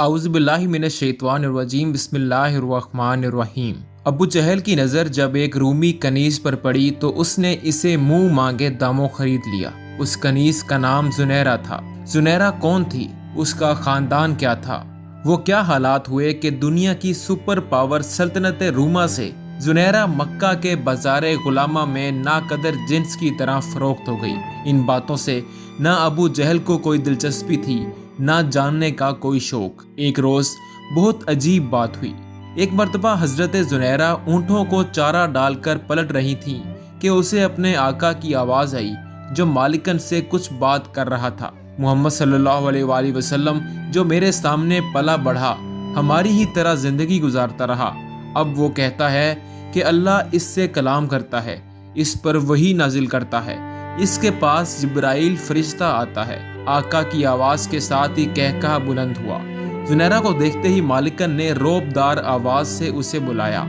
औज़ु बिल्लाहि मिनश शैतानिर्रजीम बिस्मिल्लाहिर्रहमानिर्रहीम। अबू जहल की नज़र जब एक रूमी कनीज़ पर पड़ी तो उसने इसे मुंह मांगे दामों खरीद लिया। उस कनीज़ का नाम जुनैरा था। जुनैरा कौन थी? उसका ख़ानदान क्या था? वो क्या हालात हुए कि दुनिया की सुपर पावर सल्तनत रूमा से जुनैरा मक्का के बाज़ारे गुलामा में नाकदर जिन्स की तरह फ़रोख्त हो गई। इन बातों से न अबू जहल को कोई दिलचस्पी थी, ना जानने का कोई शौक। एक रोज बहुत अजीब बात हुई। एक मर्तबा हजरत जुनैरा ऊँटों को चारा डालकर पलट रही थी कि उसे अपने आका की आवाज आई जो मालिकन से कुछ बात कर रहा था। मोहम्मद सल्लल्लाहु अलैहि वसल्लम जो मेरे सामने पला बढ़ा, हमारी ही तरह जिंदगी गुजारता रहा, अब वो कहता है कि अल्लाह इससे कलाम करता है, इस पर वही नाजिल करता है, इसके पास जिब्राइल फरिश्ता आता है। आका की आवाज के साथ ही कहकहा बुलंद हुआ। जुनैरा को देखते ही मालिकन ने रौबदार आवाज से उसे बुलाया,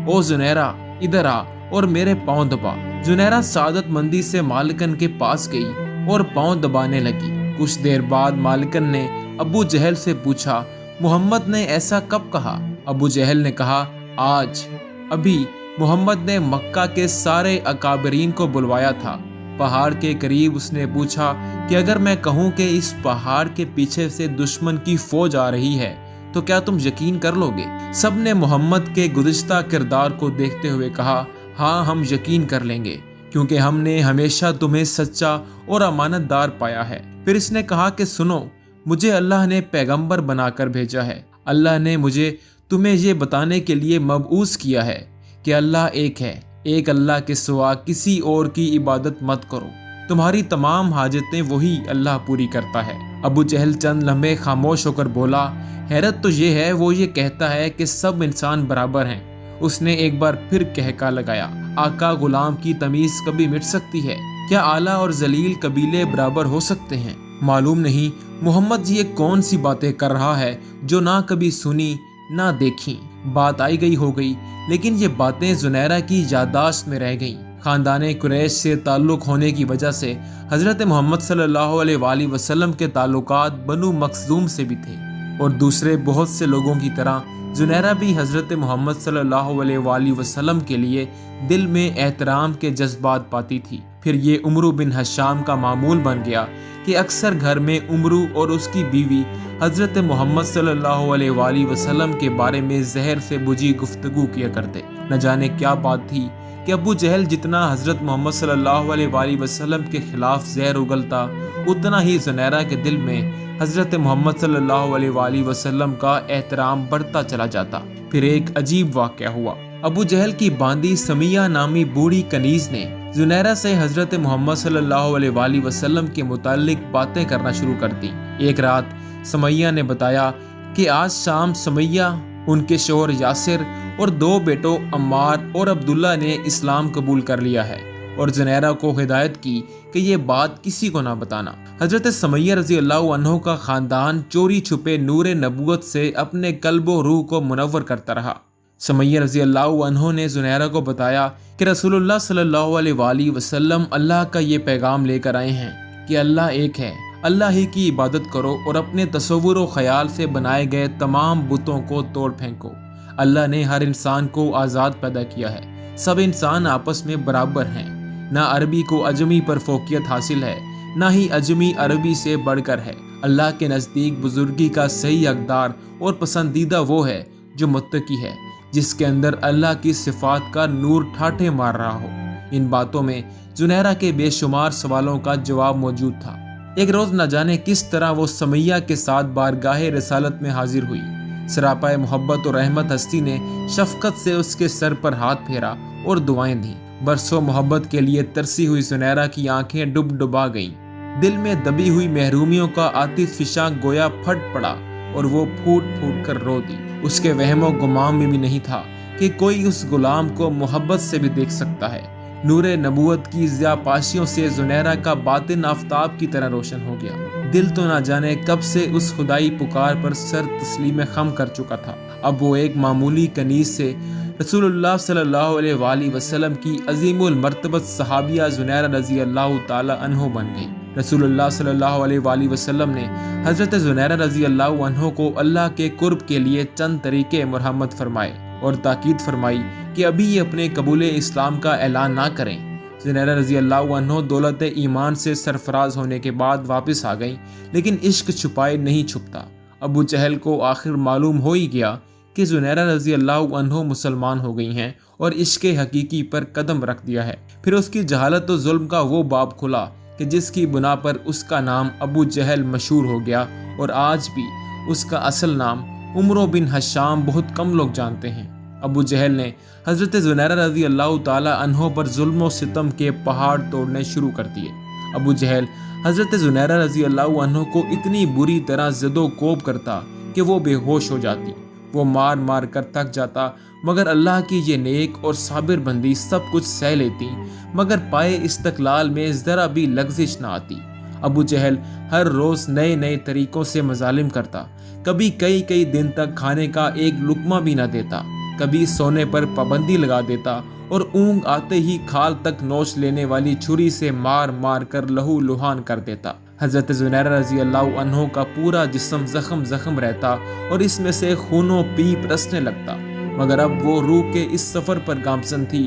ओ जुनैरा इधर आ और मेरे पांव दबा। जुनैरा सादतमंदी से मालिकन के पास गई और पांव दबाने लगी। कुछ देर बाद मालिकन ने अबू जहल से पूछा, मोहम्मद ने ऐसा कब कहा? अबू जहल ने कहा, आज अभी मोहम्मद ने मक्का के सारे अकाबरीन को बुलवाया था। पहाड़ के करीब उसने पूछा कि अगर मैं कहूं कि इस पहाड़ के पीछे से दुश्मन की फौज आ रही है तो क्या तुम यकीन कर लोगे? सब ने मोहम्मद के गुज़िश्ता किरदार को देखते हुए कहा, हाँ हम यकीन कर लेंगे, क्योंकि हमने हमेशा तुम्हें सच्चा और अमानतदार पाया है। फिर इसने कहा कि सुनो, मुझे अल्लाह ने पैगंबर बनाकर भेजा है। अल्लाह ने मुझे तुम्हें ये बताने के लिए मबऊस किया है कि अल्लाह एक है, एक अल्लाह के सिवा किसी और की इबादत मत करो। तुम्हारी तमाम हाजतें वही अल्लाह पूरी करता है। अबू जहल चंद लम्हे खामोश होकर बोला, हैरत तो ये है, वो ये कहता है कि सब इंसान बराबर हैं। उसने एक बार फिर कहका लगाया, आका गुलाम की तमीज कभी मिट सकती है? क्या आला और जलील कबीले बराबर हो सकते हैं? मालूम नहीं मोहम्मद ये कौन सी बातें कर रहा है जो ना कभी सुनी ना देखी। बात आई गई हो गई, लेकिन ये बातें जुनैरा की यादाश्त में रह गईं। खानदान कुरैश से ताल्लुक होने की वजह से हजरत मोहम्मद सल्लल्लाहु अलैहि वसल्लम के ताल्लुकात बनु मखजूम से भी थे, और दूसरे बहुत से लोगों की तरह जुनैरा भी हजरत मोहम्मद सल्लल्लाहु अलैहि वसल्लम के लिए दिल में एहतराम के जज्बात पाती थी। फिर ये उमरू बिन हशाम का मामूल बन गया कि अक्सर घर में उमरू और उसकी बीवी हजरत मोहम्मद सल्लल्लाहु अलैहि वसल्लम के बारे में जहर से बुझी गुफ्तगू किया करते। न जाने क्या बात थी कि अबू जहल जितना हजरत मोहम्मद सल्लल्लाहु अलैहि वसल्लम के खिलाफ जहर उगलता, उतना ही जुनैरा के दिल में हजरत मोहम्मद सल्लल्लाहु अलैहि वसल्लम का एहतराम बढ़ता चला जाता। फिर एक अजीब वाक़या हुआ। अबू जहल की बांदी समिया नामी बूढ़ी कनीज ने जुनैरा से हजरत मोहम्मद सल्लल्लाहु अलैहि वसल्लम के मुतालिक बातें करना शुरू कर दी। एक रात समैया ने बताया कि आज शाम समैया, उनके शोहर यासिर और दो बेटों अम्मार और अब्दुल्ला ने इस्लाम कबूल कर लिया है, और जुनैरा को हिदायत की कि ये बात किसी को ना बताना। हजरत समैया रजी अल्लाह अन्हो का खानदान चोरी छुपे नूरे नबूवत से अपने कल्बो रूह को मुनव्वर करता रहा। समैया रजी अल्लाह अन्हो ने जुनैरा को बताया कि रसूलुल्लाह सल्लल्लाहु अलैहि वसल्लम अल्लाह का ये पैगाम लेकर आए हैं कि अल्लाह एक है, अल्लाह ही की इबादत करो और अपने तसव्वुर व ख्याल से बनाए गए तमाम बुतों को तोड़ फेंको। अल्लाह ने हर इंसान को आज़ाद पैदा किया है, सब इंसान आपस में बराबर हैं। ना अरबी को अजमी पर फोकियत हासिल है, ना ही अजमी अरबी से बढ़कर है। अल्लाह के नज़दीक बुजुर्गी का सही हकदार और पसंदीदा वो है जो मुत्तकी है, जिसके अंदर अल्लाह की सिफात का नूर ठाठे मार रहा हो। इन बातों में जुनैरा के बेशुमार सवालों का जवाब मौजूद था। एक रोज़ न जाने किस तरह वो समैया के साथ बारगाहे रिसालत में हाजिर हुई। सरापाए मोहब्बत और रहमत हस्ती ने शफकत से उसके सर पर हाथ फेरा और दुआएं दी। बरसों मोहब्बत के लिए तरसी हुई जुनैरा की आंखें डुबा गईं। दिल में दबी हुई महरूमियों का आतिशफिशा गोया फट पड़ा और वो फूट फूट कर रो दी। उसके वहमो गुमाम में भी नहीं था कि कोई उस गुलाम को मोहब्बत से भी देख सकता है। नूरे नबूवत की ज़ियापाशियों से जुनैरा का बातिन आफताब की तरह रोशन हो गया। दिल तो ना जाने कब से उस खुदाई पुकार पर सर तस्लीम खम कर चुका था। अब वो एक मामूली कनीज से रसूलुल्लाह सल्लल्लाहु अलैहि वसल्लम की अजीमुल मर्तबत सहाबिया जुनैरा रज़ी अल्लाह ताला अन्हो बन गई। रसूलुल्लाह सल्लल्लाहु अलैहि वसल्लम ने हज़रत ज़ुनैरा रज़ी अल्लाह अन्हो को अल्लाह के कुर्ब के लिए चंद तरीके मुरहम्मत फरमाए और ताकीद फरमाई कि अभी ये अपने कबूल इस्लाम का ऐलान ना करें। ज़ुनैरा रज़ी अल्लाह अन्हो दौलत ईमान से सरफराज होने के बाद वापस आ गईं, लेकिन इश्क छुपाए नहीं छुपता। अबू जहल को आखिर मालूम हो ही गया कि ज़ुनैरा रज़ी अल्लाह अन्हो मुसलमान हो गई हैं और इश्क हकीकी पर कदम रख दिया है। फिर उसकी जहालत और जुल्म का वो बाब खुला कि जिसकी बुना पर उसका नाम अबू जहल मशहूर हो गया और आज भी उसका असल नाम उमरो बिन हशाम बहुत कम लोग जानते हैं। अबू जहल ने हज़रत ज़ुनैरा रज़ी अल्लाह ताला अन्हो पर जुल्म और सितम के पहाड़ तोड़ने शुरू कर दिए। अबू जहल हज़रत ज़ुनैरा रज़ी अल्लाह अन्हो को इतनी बुरी तरह ज़दो कोब करता कि वो बेहोश हो जाती। वो मार मार कर थक जाता, मगर अल्लाह की ये नेक और साबिर बंदी सब कुछ सह लेती, मगर पाए इस्तकलाल में ज़रा भी लग़ज़िश न आती। अबू जहल हर रोज़ नए नए तरीक़ों से मज़ालिम करता, कभी कई कई दिन तक खाने का एक लुक़मा भी न देता, कभी सोने पर पाबंदी लगा देता और ऊँग आते ही खाल तक नोच लेने वाली छुरी से मार मार कर लहू लुहान कर देता। हज़रत ज़ुनैरा रज़ी अल्लाह अन्हो का पूरा जिस्म ज़ख़म ज़ख़म रहता और इसमें से खूनो पीप रसने लगता, मगर अब वो रूह के इस सफ़र पर गामज़न थी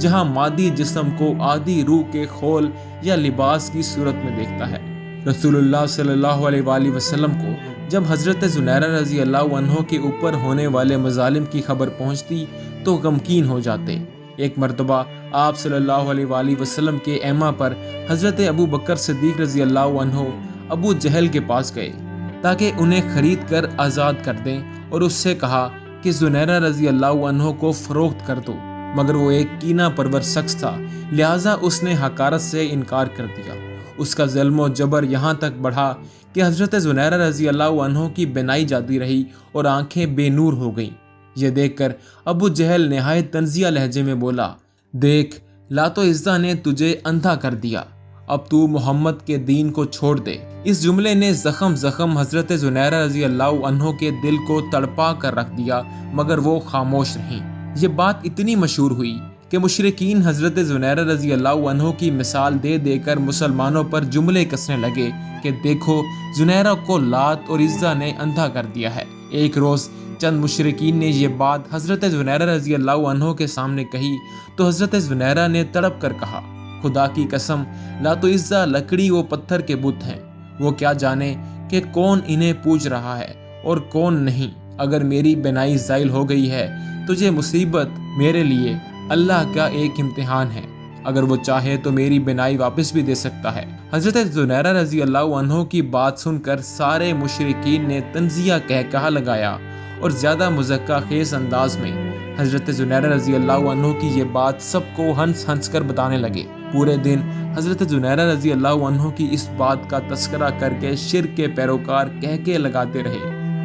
जहाँ मादी जिस्म को आदि रूह के खोल या लिबास की सूरत में देखता है। रसूलुल्लाह सल्लल्लाहु अलैहि वसल्लम को जब हज़रत ज़ुनैरा रज़ी अल्लाह अन्हो के ऊपर होने वाले मज़ालिम की खबर पहुँचती तो गमकीन हो जाते। एक मरतबा आप सल्लल्लाहु अलैहि वसल्लम के ऐमा पर हज़रत अबू बकर सिद्दीक़ रज़ी अल्लाह अन्हो अबू जहल के पास गए ताकि उन्हें ख़रीद कर आज़ाद कर दें और उससे कहा कि ज़ुनैरा रज़ी अल्लाह अन्हो को फ़रोख्त कर दो, मगर वो एक कीना परवर शख्स था, लिहाजा उसने हकारत से इनकार कर दिया। उसका ज़ुल्म जबर यहाँ तक बढ़ा कि हज़रत ज़ुनैरा रज़ी अल्लाह अन्हो की बिनाई जाती रही और आंखें बेनूर हो गईं। यह देखकर अबू जहल नहायत तंज़िया लहजे में बोला, देख, लातो इज़्ज़ा ने तुझे अंधा कर दिया, अब तू मोहम्मद के दीन को छोड़ दे। इस जुमले ने ज़ख़म ज़ख़म हज़रत ज़ुनैरा रज़ी अल्लाह अन्हो के दिल को तड़पा कर रख दिया, मगर वो खामोश रहीं। ये बात इतनी मशहूर हुई कि मुशरिकीन हज़रत ज़ुनैरा रज़ी अल्लाह अन्हो की मिसाल दे देकर मुसलमानों पर जुमले कसने लगे कि देखो, ज़ुनैरा को लात और इज़्ज़ा ने अंधा कर दिया है। एक रोज़ चंद मुशरिकीन ने यह बात हज़रत ज़ुनैरा रज़ी अल्लाह अन्हो के सामने कही तो हज़रत ज़ुनैरा ने तड़प कर कहा, खुदा की कसम, लातो इज़्ज़ा लकड़ी व पत्थर के बुत हैं। वो क्या जाने कि कौन इन्हें पूज रहा है और कौन नहीं। अगर मेरी बिनाई ज़ाइल हो गई है तो ये मुसीबत मेरे लिए अल्लाह का एक इम्तिहान है। अगर वो चाहे तो मेरी बिनाई वापस भी दे सकता है। हज़रत ज़ुनैरा रज़ी अल्लाह अन्हो की बात सुनकर सारे मुशरिकीन ने तंज़िया कहकहा लगाया और ज़्यादा मुज़क्का खेज़ अंदाज में हज़रत ज़ुनैरा रज़ी अल्लाह अन्हो की ये बात सबको हंस हंस कर बताने लगे। पूरे दिन हज़रत ज़ुनैरा रज़ी अल्लाह अन्हो की इस बात का तस्करा करके शिर्क के पैरोकार कहके लगाते रहे,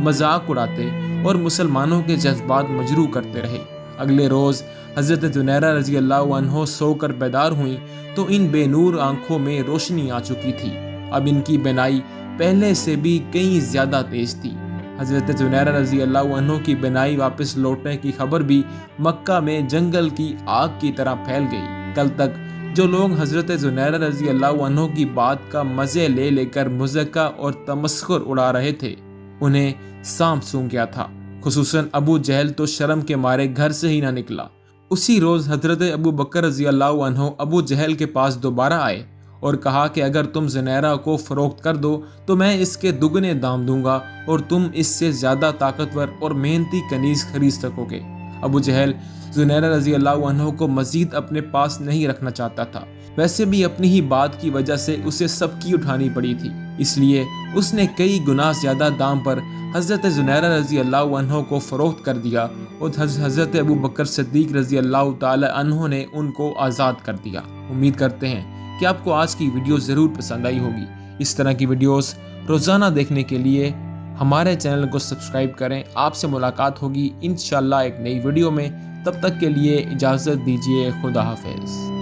मजाक उड़ाते और मुसलमानों के जज्बात मजरू करते रहे। अगले रोज़ हज़रत ज़ुनैरा रज़ी अल्लाह अन्हो सोकर बेदार हुई तो इन बेनूर आंखों में रोशनी आ चुकी थी। अब इनकी बिनाई पहले से भी कहीं ज़्यादा तेज़ थी। हज़रत ज़ुनैरा रज़ी अल्लाह अन्हो की बिनाई वापस लौटने की खबर भी मक्का में जंगल की आग की तरह फैल गई। कल तक जो लोग हज़रत ज़ुनैरा रज़ी अल्लाह अन्हो की बात का मज़े ले लेकर मुज़क्का और तमस्खुर उड़ा रहे थे, उन्हें सांप सूंघ गया था। खुसूसन अबू जहल तो शर्म के मारे घर से ही ना निकला। उसी रोज़ हज़रत अबू बकर रज़ी अल्लाह अन्हो अबू जहल के पास दोबारा आए और कहा कि अगर तुम ज़ुनैरा को फ़रोख्त कर दो तो मैं इसके दुगने दाम दूंगा और तुम इससे ज़्यादा ताकतवर और मेहनती कनीज़ खरीद सकोगे। अबू जहल ज़ुनैरा रज़ी अल्लाह अन्हो को मज़ीद अपने पास नहीं रखना चाहता था। वैसे भी अपनी ही बात की वजह से उसे सबकी उठानी पड़ी थी, इसलिए उसने कई गुना ज़्यादा दाम पर हज़रत ज़ुनैरा रज़ी अल्लाह अन्हो को फ़रोख्त कर दिया और हज़रत अबू बकर सिद्दीक़ रज़ी अल्लाह ताला अन्हो ने उनको आज़ाद कर दिया। उम्मीद करते हैं कि आपको आज की वीडियो ज़रूर पसंद आई होगी। इस तरह की वीडियोस रोज़ाना देखने के लिए हमारे चैनल को सब्सक्राइब करें। आपसे मुलाकात होगी इंशाअल्लाह एक नई वीडियो में। तब तक के लिए इजाज़त दीजिए। खुदा हाफ़िज़।